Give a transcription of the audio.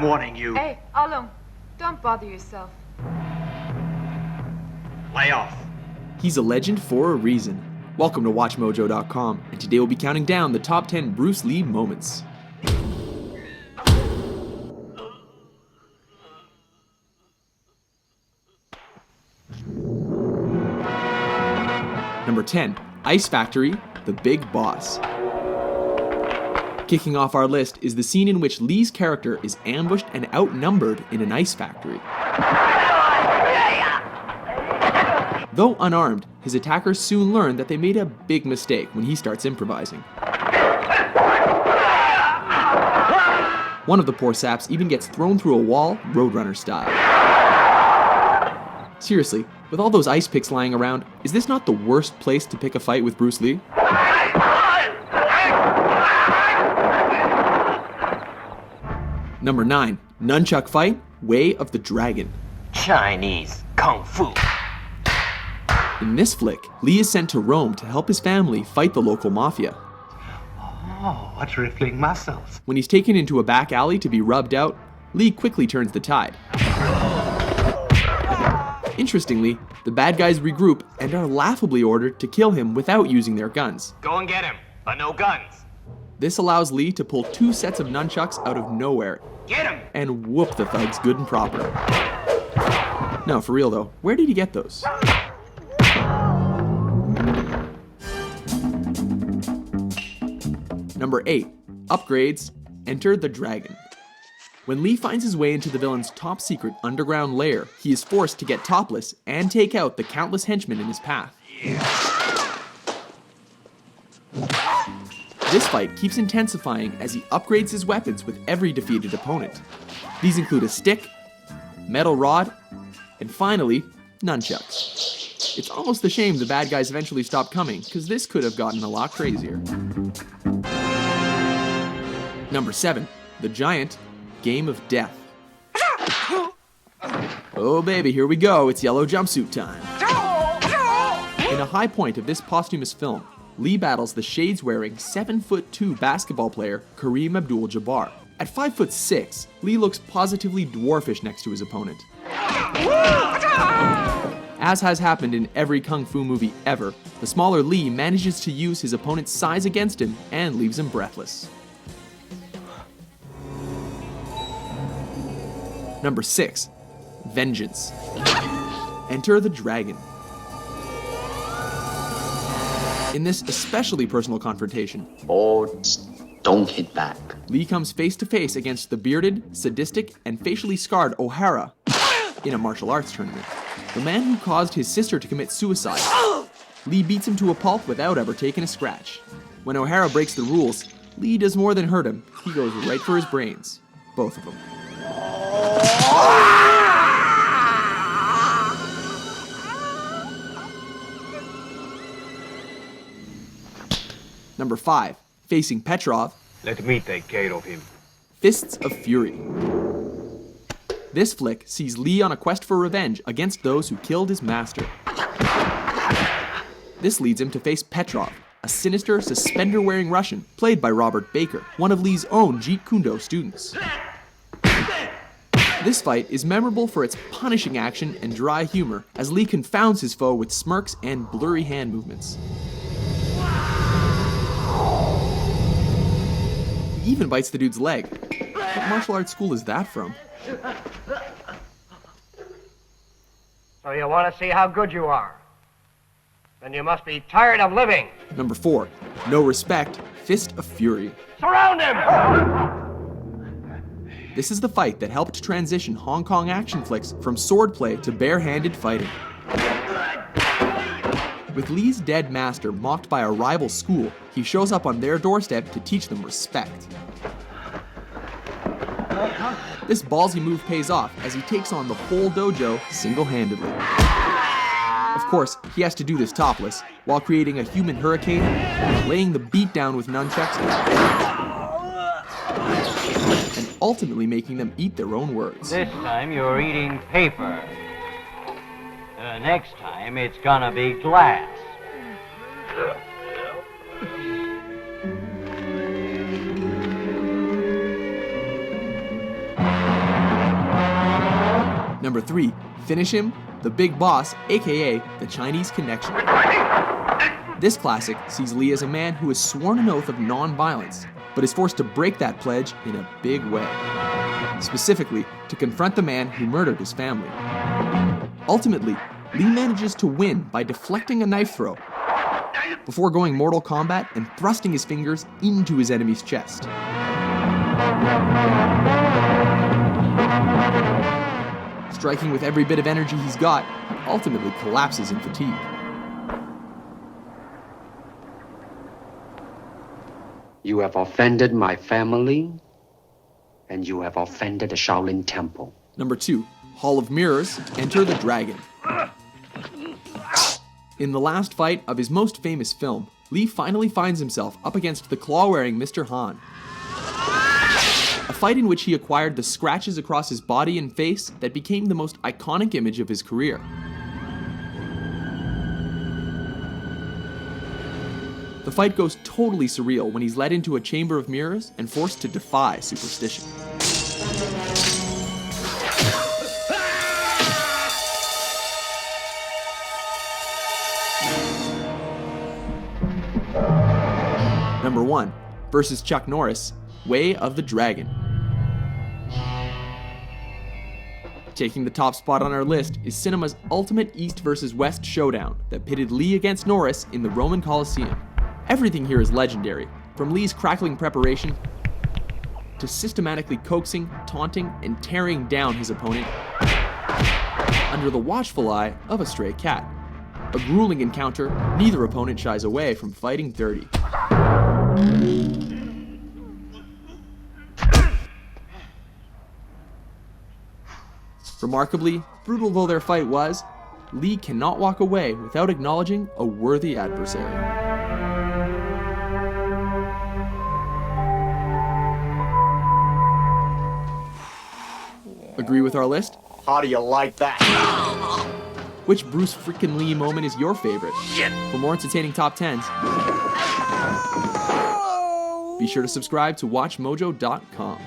I'm warning you. Hey, Alung, don't bother yourself. Lay off. He's a legend for a reason. Welcome to WatchMojo.com, and today we'll be counting down the top 10 Bruce Lee moments. Number 10, Ice Factory, The Big Boss. Kicking off our list is the scene in which Lee's character is ambushed and outnumbered in an ice factory. Though unarmed, his attackers soon learn that they made a big mistake when he starts improvising. One of the poor saps even gets thrown through a wall, Roadrunner style. Seriously, with all those ice picks lying around, is this not the worst place to pick a fight with Bruce Lee? Number 9, Nunchuck Fight, Way of the Dragon. Chinese Kung Fu. In this flick, Lee is sent to Rome to help his family fight the local mafia. Oh, what rippling muscles. When he's taken into a back alley to be rubbed out, Lee quickly turns the tide. Interestingly, the bad guys regroup and are laughably ordered to kill him without using their guns. Go and get him, but no guns. This allows Lee to pull 2 sets of nunchucks out of nowhere Get him! and whoop the thugs good and proper. No, for real though, where did he get those? Number 8, Upgrades, Enter the Dragon. When Lee finds his way into the villain's top secret underground lair, he is forced to get topless and take out the countless henchmen in his path. This fight keeps intensifying as he upgrades his weapons with every defeated opponent. These include a stick, metal rod, and finally, nunchucks. It's almost a shame the bad guys eventually stopped coming, because this could have gotten a lot crazier. Number 7, The Giant, Game of Death. Oh baby, here we go, it's yellow jumpsuit time. In a high point of this posthumous film, Lee battles the shades-wearing 7'2" basketball player Kareem Abdul-Jabbar. At 5'6", Lee looks positively dwarfish next to his opponent. As has happened in every kung fu movie ever, the smaller Lee manages to use his opponent's size against him and leaves him breathless. Number 6, Vengeance. Enter the Dragon. In this especially personal confrontation, Boards don't hit back. Lee comes face to face against the bearded, sadistic, and facially scarred O'Hara in a martial arts tournament. The man who caused his sister to commit suicide. Lee beats him to a pulp without ever taking a scratch. When O'Hara breaks the rules, Lee does more than hurt him, he goes right for his brains. Both of them. Number 5, facing Petrov, Let me take care of him. Fists of Fury. This flick sees Lee on a quest for revenge against those who killed his master. This leads him to face Petrov, a sinister, suspender-wearing Russian played by Robert Baker, one of Lee's own Jeet Kune Do students. This fight is memorable for its punishing action and dry humor, as Lee confounds his foe with smirks and blurry hand movements. He even bites the dude's leg. What martial arts school is that from? So you want to see how good you are? Then you must be tired of living. Number 4, No Respect, Fist of Fury. Surround him! This is the fight that helped transition Hong Kong action flicks from swordplay to bare-handed fighting. With Lee's dead master mocked by a rival school, he shows up on their doorstep to teach them respect. This ballsy move pays off as he takes on the whole dojo single-handedly. Of course, he has to do this topless, while creating a human hurricane, laying the beat down with nunchucks, and ultimately making them eat their own words. This time you're eating paper. Next time it's gonna be glass. Number 3, finish him, the Big Boss, aka the Chinese Connection. This classic sees Lee as a man who has sworn an oath of non-violence, but is forced to break that pledge in a big way. Specifically, to confront the man who murdered his family. Ultimately, Lee manages to win by deflecting a knife throw, before going Mortal Kombat and thrusting his fingers into his enemy's chest. Striking with every bit of energy he's got, he ultimately collapses in fatigue. You have offended my family, and you have offended the Shaolin Temple. Number 2, Hall of Mirrors, Enter the Dragon. In the last fight of his most famous film, Lee finally finds himself up against the claw-wearing Mr. Han. A fight in which he acquired the scratches across his body and face that became the most iconic image of his career. The fight goes totally surreal when he's led into a chamber of mirrors and forced to defy superstition. Number 1, versus Chuck Norris, Way of the Dragon. Taking the top spot on our list is cinema's ultimate East versus West showdown that pitted Lee against Norris in the Roman Colosseum. Everything here is legendary, from Lee's crackling preparation to systematically coaxing, taunting, and tearing down his opponent under the watchful eye of a stray cat. A grueling encounter, neither opponent shies away from fighting dirty. Remarkably, brutal though their fight was, Lee cannot walk away without acknowledging a worthy adversary. Agree with our list? How do you like that? Which Bruce freaking Lee moment is your favorite? For more entertaining top 10s, be sure to subscribe to WatchMojo.com.